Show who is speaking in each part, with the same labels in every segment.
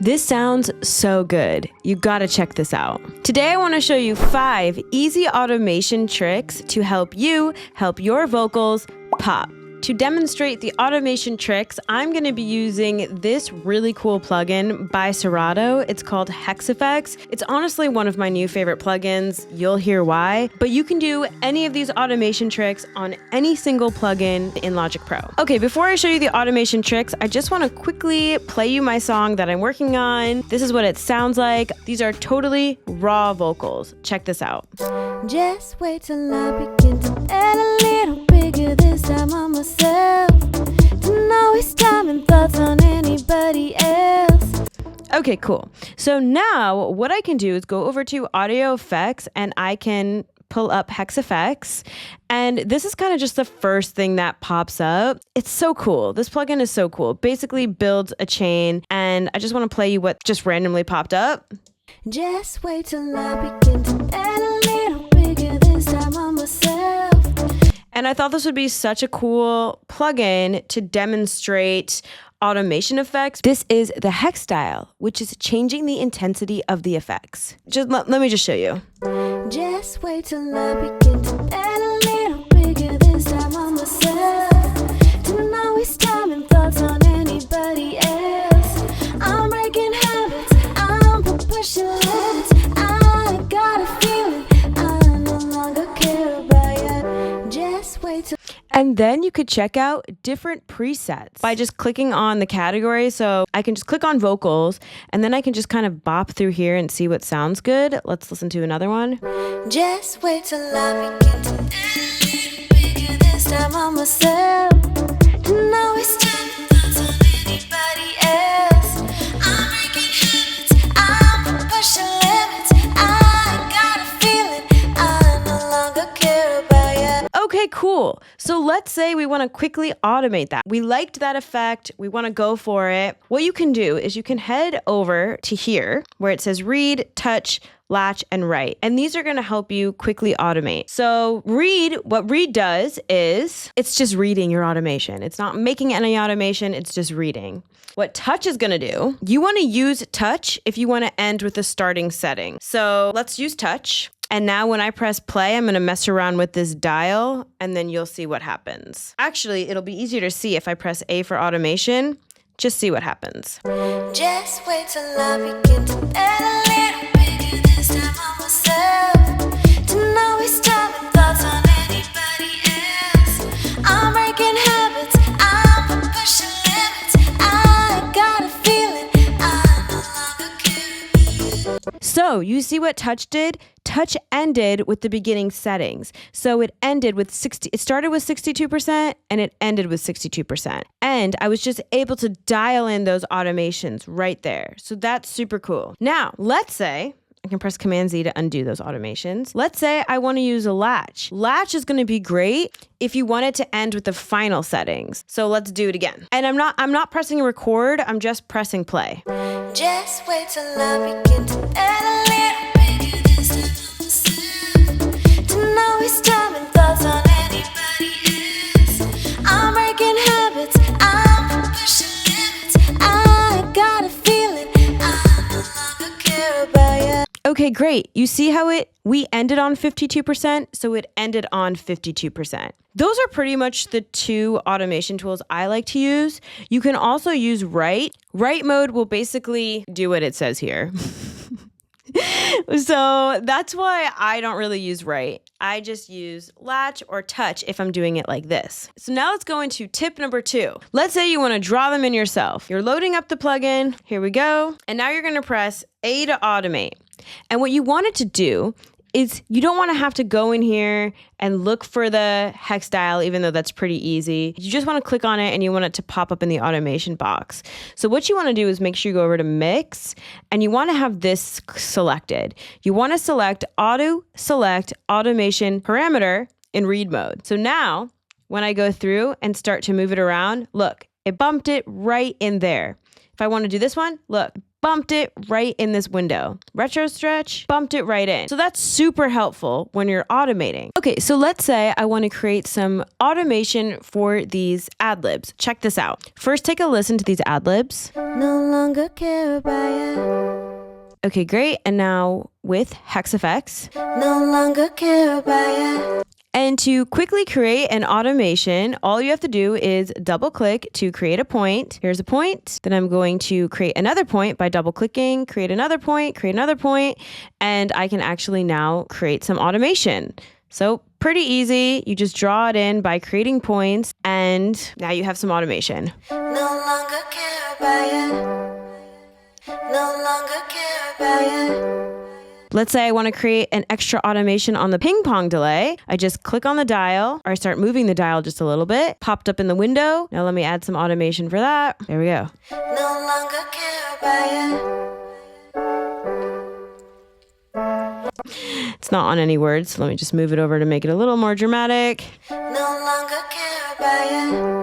Speaker 1: This sounds so good. You gotta check this out. Today I wanna show you 5 easy automation tricks to help you help your vocals pop. To demonstrate the automation tricks, I'm going to be using this really cool plugin by Serato. It's called Hex FX. It's honestly one of my new favorite plugins. You'll hear why. But you can do any of these automation tricks on any single plugin in Logic Pro. Okay, before I show you the automation tricks, I just want to quickly play you my song that I'm working on. This is what it sounds like. These are totally raw vocals. Check this out.
Speaker 2: Just wait till I begin to add a little bigger this time on myself. To know it's time and thoughts on anybody else.
Speaker 1: Okay, cool. So now what I can do is go over to Audio Effects and I can pull up Hex FX. And this is kind of just the first thing that pops up. It's so cool. This plugin is so cool. Basically builds a chain, and I just want to play you what just randomly popped up.
Speaker 2: Just wait till I begin to add a little bigger this time on myself.
Speaker 1: And I thought this would be such a cool plugin to demonstrate automation effects. This is the Hex style, which is changing the intensity of the effects. Just let me just show you.
Speaker 2: Just wait till I begin to add a little bigger this time on myself. To know it's time and thoughts on anybody else. I'm breaking habits, I'm pushing limits. I got a feeling I no longer care about you. Just wait till.
Speaker 1: And then you could check out different presets by just clicking on the category. So I can just click on vocals and then I can just kind of bop through here and see what sounds good. Let's listen to another one.
Speaker 2: Just wait till I begin to add a little bigger this time on myself. To know it's time and thoughts on anybody else. I'm breaking habits, I'm pushing limits. I got a feeling I no longer care about you.
Speaker 1: Okay, cool. So let's say we want to quickly automate that. We liked that effect. We want to go for it. What you can do is you can head over to here where it says read, touch, latch, and write. And these are going to help you quickly automate. So what read does is it's just reading your automation. It's not making any automation. It's just reading. What touch is going to do, you want to use touch if you want to end with a starting setting. So let's use touch. And now when I press play, I'm going to mess around with this dial and then you'll see what happens. Actually, it'll be easier to see if I press A for automation. Just see what happens.
Speaker 2: Just wait till I begin to add a little bigger this time on myself. To know it's time and thoughts on anybody else. I'm breaking habits, I'm pushing limits. I got a feeling I no longer care.
Speaker 1: So you see what touch did? Touch ended with the beginning settings. So it ended with it started with 62% and it ended with 62%. And I was just able to dial in those automations right there. So that's super cool. Now, let's say I can press Command Z to undo those automations. Let's say I want to use a latch. Latch is going to be great if you want it to end with the final settings. So let's do it again. And I'm not pressing record, I'm just pressing play.
Speaker 2: Just wait till I begin to add a little bigger this time on myself. To know it's time and thoughts on anybody else. I'm breaking habits, I'm pushing limits. I got a feeling I no longer care about you.
Speaker 1: Okay, great. You see how we ended on 52%, so it ended on 52%. Those are pretty much the 2 automation tools I like to use. You can also use write. Write mode will basically do what it says here. So that's why I don't really use write. I just use latch or touch if I'm doing it like this. So now let's go into tip number 2. Let's say you want to draw them in yourself. You're loading up the plugin. Here we go. And now you're going to press A to automate. And what you want it to do is you don't want to have to go in here and look for the hex dial, even though that's pretty easy. You just want to click on it and you want it to pop up in the automation box. So what you want to do is make sure you go over to mix and you want to have this selected. You want to select auto select automation parameter in read mode. So now when I go through and start to move it around, look, it bumped it right in there. If I want to do this one, look, bumped it right in this window. Retro stretch, bumped it right in. So that's super helpful when you're automating. Okay, so let's say I want to create some automation for these ad libs. Check this out. First, take a listen to these ad libs.
Speaker 2: No longer care about you.
Speaker 1: Okay, great. And now with Hex FX.
Speaker 2: No longer care about you.
Speaker 1: And to quickly create an automation, all you have to do is double click to create a point. Here's a point. Then I'm going to create another point by double clicking, create another point, and I can actually now create some automation. So pretty easy. You just draw it in by creating points, and now you have some automation.
Speaker 2: No longer care about you. No longer care about you.
Speaker 1: Let's say I want to create an extra automation on the ping pong delay. I just click on the dial, or I start moving the dial just a little bit. Popped up in the window. Now let me add some automation for that. There we go.
Speaker 2: No longer care about you.
Speaker 1: It's not on any words, so let me just move it over to make it a little more dramatic.
Speaker 2: No longer care about you.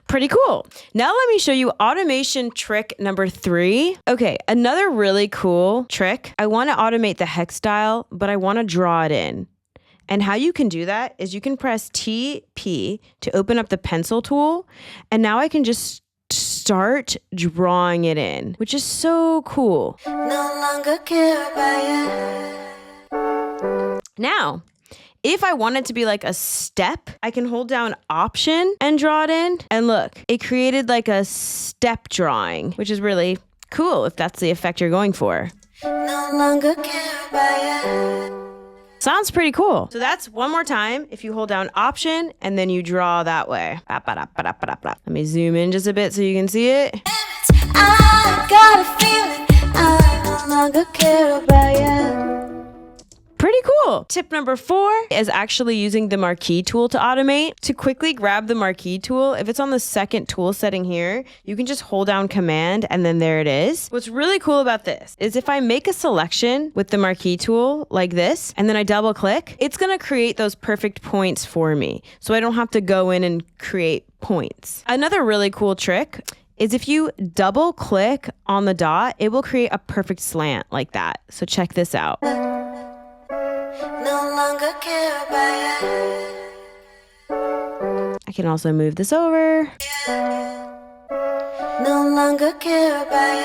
Speaker 1: Pretty cool. Now let me show you automation trick number 3. Okay, another really cool trick. I want to automate the hex dial, but I want to draw it in. And how you can do that is you can press TP to open up the pencil tool, and now I can just start drawing it in, which is so cool.
Speaker 2: No longer care about you.
Speaker 1: Now, if I want it to be like a step, I can hold down Option and draw it in. And look, it created like a step drawing, which is really cool if that's the effect you're going for.
Speaker 2: No longer care about you.
Speaker 1: Sounds pretty cool. So that's one more time. If you hold down Option and then you draw that way. Let me zoom in just a bit so you can see it.
Speaker 2: I got a feeling I no longer care about you.
Speaker 1: Pretty cool. Tip number 4 is actually using the marquee tool to automate. To quickly grab the marquee tool, if it's on the second tool setting here, you can just hold down Command and then there it is. What's really cool about this is if I make a selection with the marquee tool like this, and then I double click, it's gonna create those perfect points for me. So I don't have to go in and create points. Another really cool trick is if you double click on the dot, it will create a perfect slant like that. So check this out.
Speaker 2: No longer care about you.
Speaker 1: I can also move this over.
Speaker 2: No longer care about you.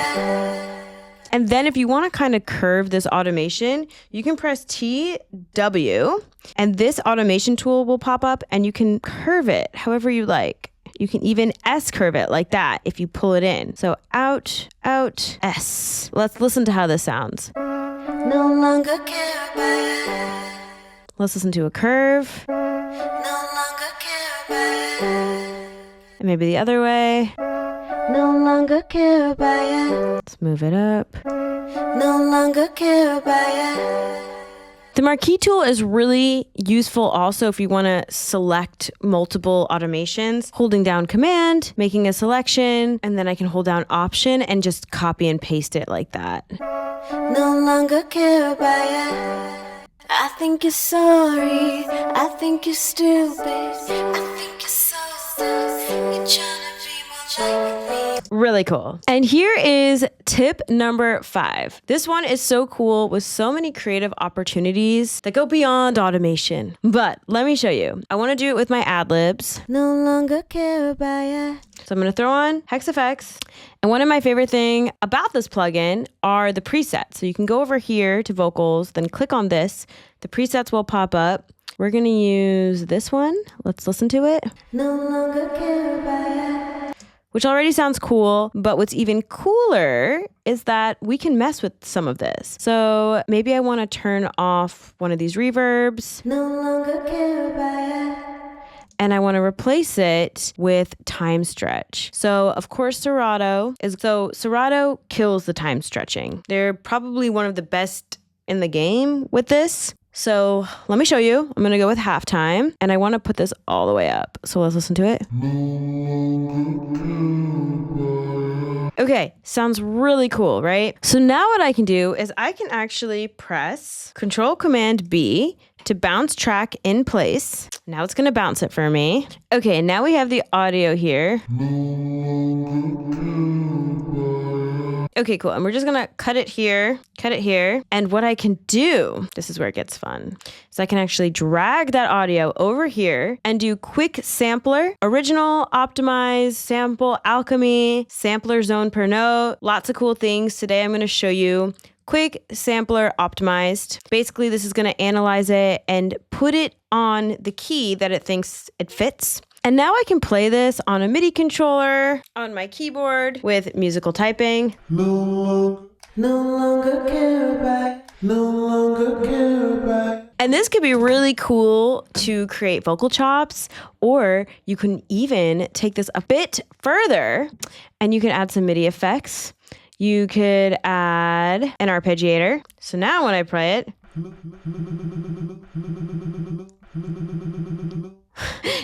Speaker 1: And then if you want to kind of curve this automation, you can press TW and this automation tool will pop up and you can curve it however you like. You can even S curve it like that if you pull it in. So out, out, S. Let's listen to how this sounds.
Speaker 2: No longer care about you.
Speaker 1: Let's listen to a curve.
Speaker 2: No longer care about you.
Speaker 1: And maybe the other way.
Speaker 2: No longer care about you.
Speaker 1: Let's move it up.
Speaker 2: No longer care about you.
Speaker 1: The marquee tool is really useful also if you want to select multiple automations. Holding down Command, making a selection, and then I can hold down Option and just copy and paste it like that.
Speaker 2: No longer care about you. I think you're sorry. I think you're stupid. I think you're so dumb. You're trying to be more like me.
Speaker 1: Really cool. And here is tip number 5. This one is so cool with so many creative opportunities that go beyond automation. But let me show you. I want to do it with my ad libs.
Speaker 2: No longer care about you.
Speaker 1: So I'm going to throw on Hex FX. And one of my favorite thing about this plugin are the presets. So you can go over here to vocals, then click on this. The presets will pop up. We're going to use this one. Let's listen to it.
Speaker 2: No longer care about you.
Speaker 1: Which already sounds cool, but what's even cooler is that we can mess with some of this. So maybe I want to turn off one of these reverbs.
Speaker 2: No longer care about you.
Speaker 1: And I want to replace it with time stretch. So of course Serato kills the time stretching. They're probably one of the best in the game with this. So let me show you. I'm going to go with halftime and I want to put this all the way up. So let's listen to it. Okay, sounds really cool, right? So now what I can do is I can actually press Control Command B to bounce track in place. Now it's going to bounce it for me. Okay, now we have the audio here. Okay, cool. And we're just gonna cut it here. And what I can do, this is where it gets fun, so I can actually drag that audio over here and do quick sampler, original, optimize, sample, alchemy, sampler zone per note, lots of cool things. Today I'm gonna show you quick sampler optimized. Basically, this is gonna analyze it and put it on the key that it thinks it fits. And now I can play this on a MIDI controller, on my keyboard with musical typing.
Speaker 3: No longer care about.
Speaker 1: And this could be really cool to create vocal chops, or you can even take this a bit further and you can add some MIDI effects. You could add an arpeggiator. So now when I play it,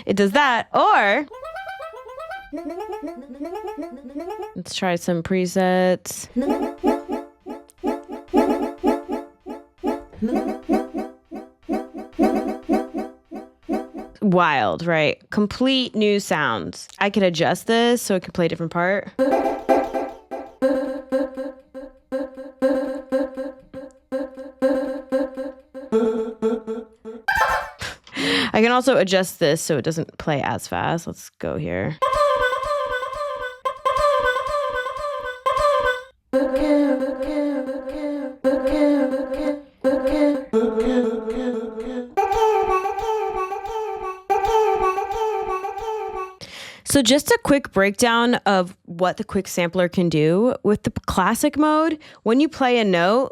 Speaker 1: it does that. Or let's try some presets. Wild, right? Complete new sounds. I could adjust this so it can play a different part. I can also adjust this so it doesn't play as fast. Let's go here. So just a quick breakdown of what the quick sampler can do. With the classic mode, when you play a note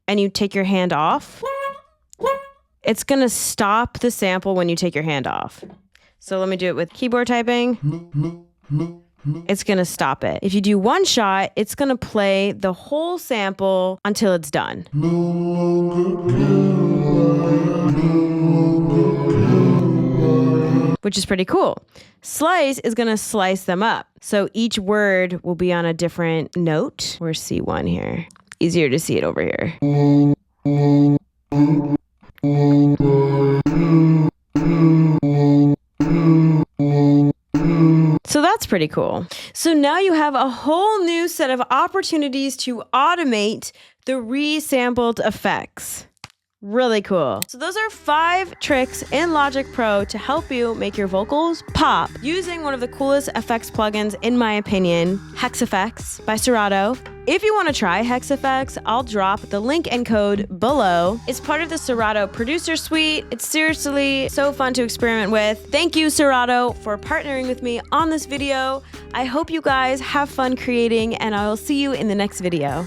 Speaker 1: and you take your hand off, it's gonna stop the sample when you take your hand off. So let me do it with keyboard typing. It's gonna stop it. If you do one shot, it's gonna play the whole sample until it's done. Which is pretty cool. Slice is gonna slice them up. So each word will be on a different note. Where's C1 here? Easier to see it over here. So that's pretty cool. So now you have a whole new set of opportunities to automate the resampled effects. Really cool. So those are 5 tricks in Logic Pro to help you make your vocals pop using one of the coolest effects plugins, in my opinion, Hex FX by Serato. If you want to try Hex FX, I'll drop the link and code below. It's part of the Serato Producer Suite. It's seriously so fun to experiment with. Thank you, Serato, for partnering with me on this video. I hope you guys have fun creating, and I will see you in the next video.